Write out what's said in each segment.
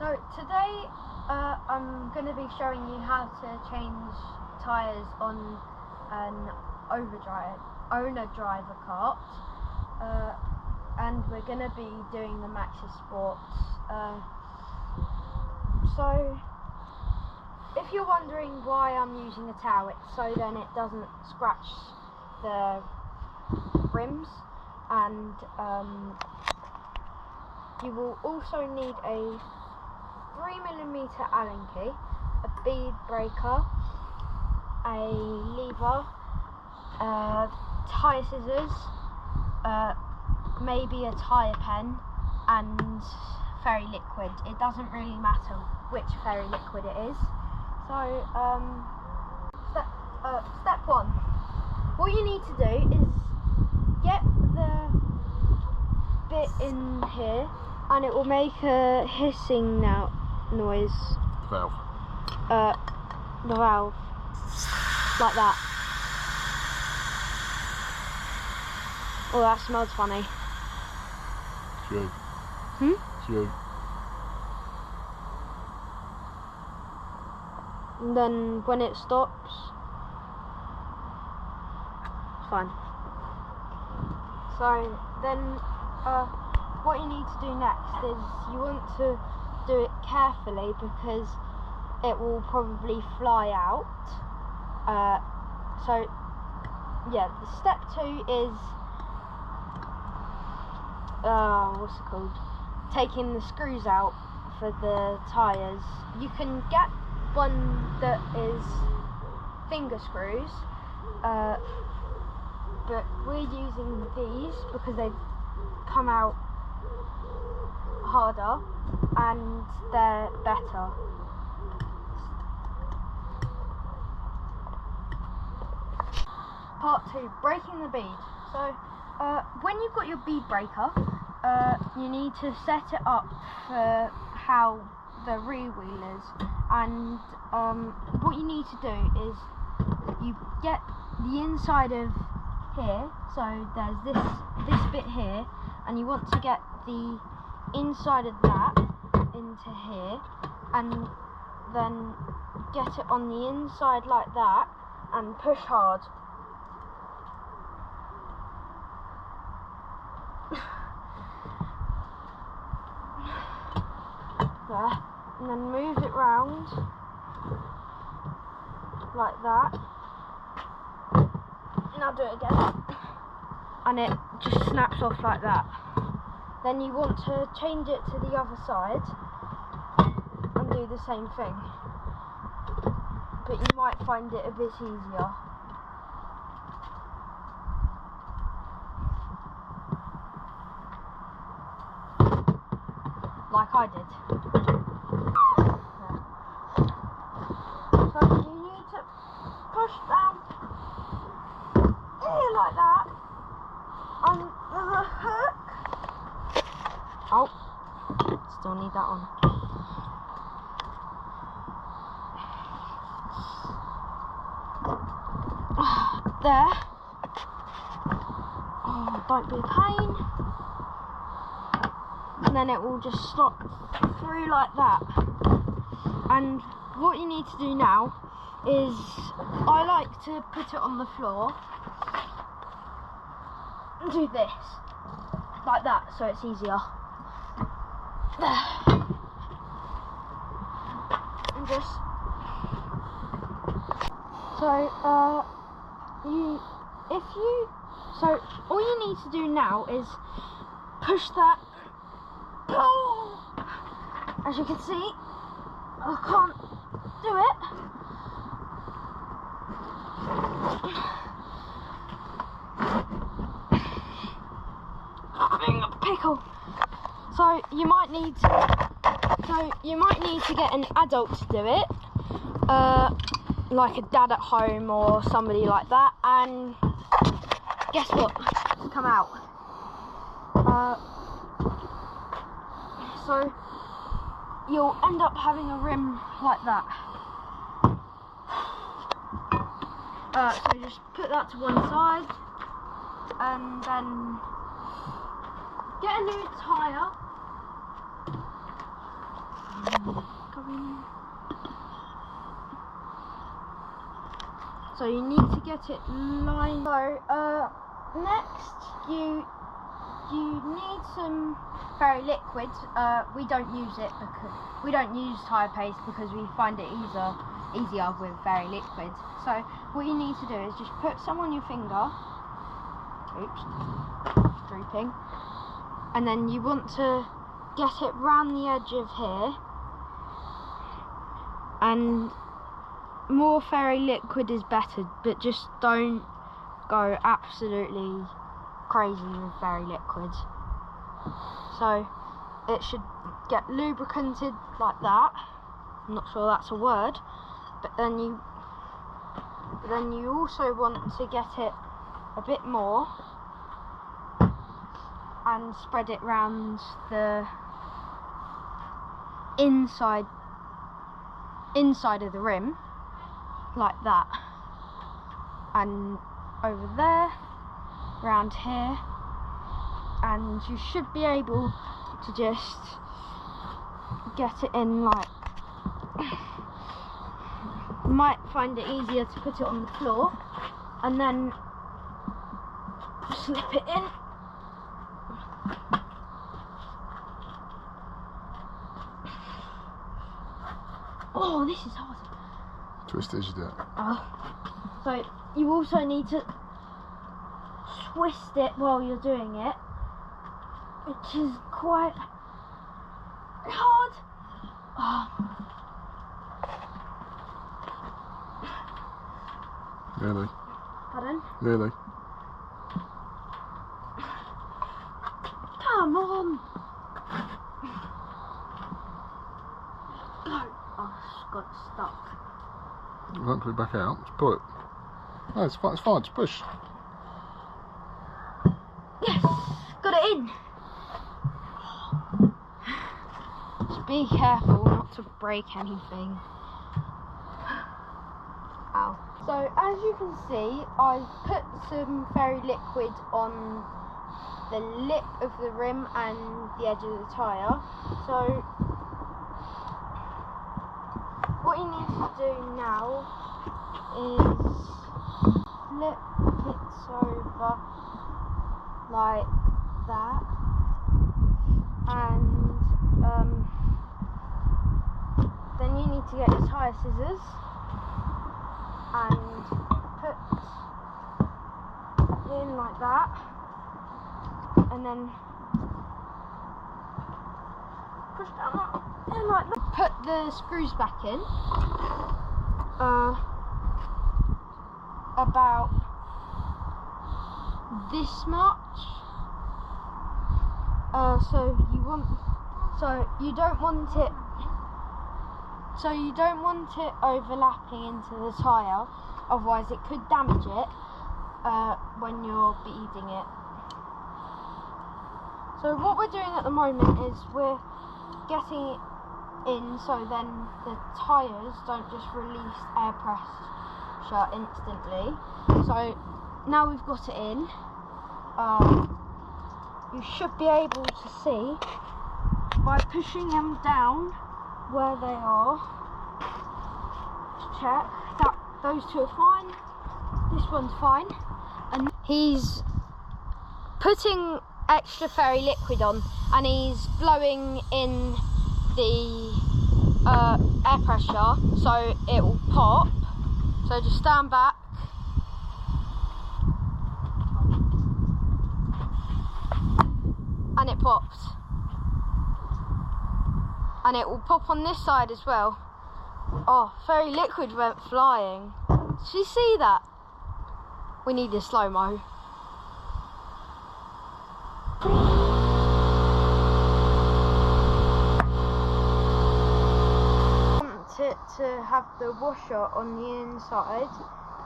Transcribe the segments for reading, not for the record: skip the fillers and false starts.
So today I'm going to be showing you how to change tyres on an owner driver kart, and we're going to be doing the Maxxis Sports. So if you're wondering why I'm using a towel, it's so then it doesn't scratch the rims, and you will also need a 3mm Allen key, a bead breaker, a lever, tyre scissors, maybe a tyre pen, and fairy liquid. It doesn't really matter which fairy liquid it is. So step one, what you need to do is get the bit in here, and it will make a hissing noise. Valve. The valve, like that. Oh, that smells funny. Should. Should. And then when it stops, it's fine. So then what you need to do next is you want to do it carefully, because it will probably fly out. So yeah, step 2 is what's it called? Taking the screws out for the tyres. You can get one that is finger screws, but we're using these because they've come out harder and they're better. Part 2, breaking the bead. So when you've got your bead breaker, you need to set it up for how the rear wheel is, and what you need to do is you get the inside of here, so there's this bit here, and you want to get the inside of that into here, and then get it on the inside like that and push hard. There, and then move it round like that. Now do it again, and it just snaps off like that. Then you want to change it to the other side and do the same thing, but you might find it a bit easier. Like I did. So you need to push down here like that, and there's a hook. Oh, still need that on. There. Oh, don't be a pain. And then it will just slot through like that. And what you need to do now is, I like to put it on the floor and do this like that, so it's easier. There. And just so all you need to do now is push that. As you can see, I can't do it. Pickle. So you might need to get an adult to do it, like a dad at home or somebody like that. And guess what? It's come out. So you'll end up having a rim like that. So just put that to one side, and then get a new tyre, coming. So you need to get it lined. So next you need some fairy liquid. We don't use it because we don't use tyre paste because we find it easier with fairy liquid. So what you need to do is just put some on your finger. Oops, drooping. And then you want to get it round the edge of here. And more fairy liquid is better, but just don't go absolutely crazy with fairy liquid. So it should get lubricated like that. I'm not sure that's a word, but then you also want to get it a bit more and spread it round the inside of the rim like that, and over there, round here, and you should be able to just get it in like. You might find it easier to put it on the floor and then slip it in. Oh, this is hard. Twist it as you do it. So you also need to twist it while you're doing it, which is quite hard. Really? Pardon? Really? Come on! Go! Oh, it's got stuck. You won't put it back out. Just pull it. No, it's fine. It's fine. Just push. Yes! Got it in! Just be careful not to break anything. Ow. So, as you can see, I've put some fairy liquid on the lip of the rim and the edge of the tyre. So, what you need to do now is flip it over like that, and then you need to get your tyre scissors and put in like that, and then push down that in like that. Put the screws back in about this much. So you don't want it overlapping into the tyre, otherwise it could damage it when you're beading it. So what we're doing at the moment is we're getting it in so then the tyres don't just release air pressure instantly. So now we've got it in, you should be able to see by pushing them down where they are. Check that those two are fine, this one's fine, and he's putting extra fairy liquid on and he's blowing in the air pressure so it will pop. So just stand back. And it popped. And it will pop on this side as well. Oh, fairy liquid went flying. Did you see that? We need a slow-mo. Want it to have the washer on the inside,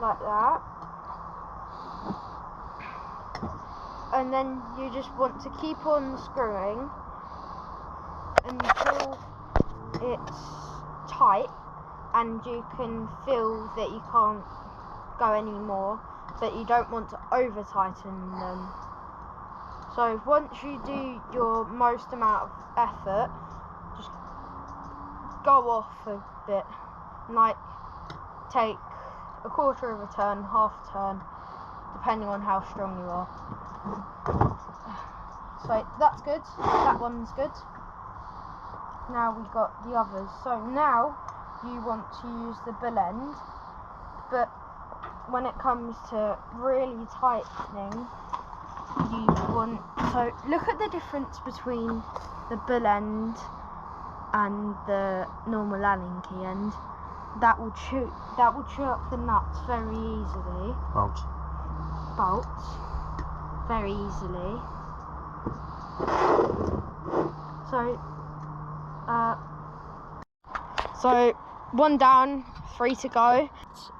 like that. And then you just want to keep on screwing until it's tight and you can feel that you can't go anymore, but you don't want to over tighten them. So once you do your most amount of effort, just go off a bit, like take a quarter of a turn, half a turn, depending on how strong you are. So that's good, that one's good. Now we've got the others. So now you want to use the bull end, but when it comes to really tightening, you want, so look at the difference between the bull end and the normal Allen key end. That will chew up the nuts very easily. Bolts very easily. So one down, 3 to go.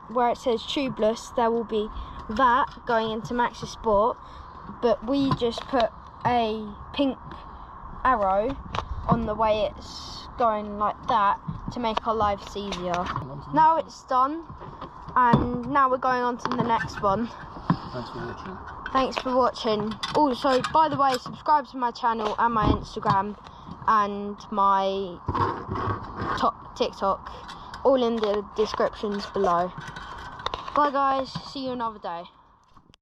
Where it says tubeless, there will be that going into Max's Sport, but we just put a pink arrow on the way it's going like that to make our lives easier. Now it's done, and now we're going on to the next one. Thanks for watching. Thanks for watching. Also, by the way, subscribe to my channel and my Instagram and my TikTok, all in the descriptions below. Bye guys, see you another day.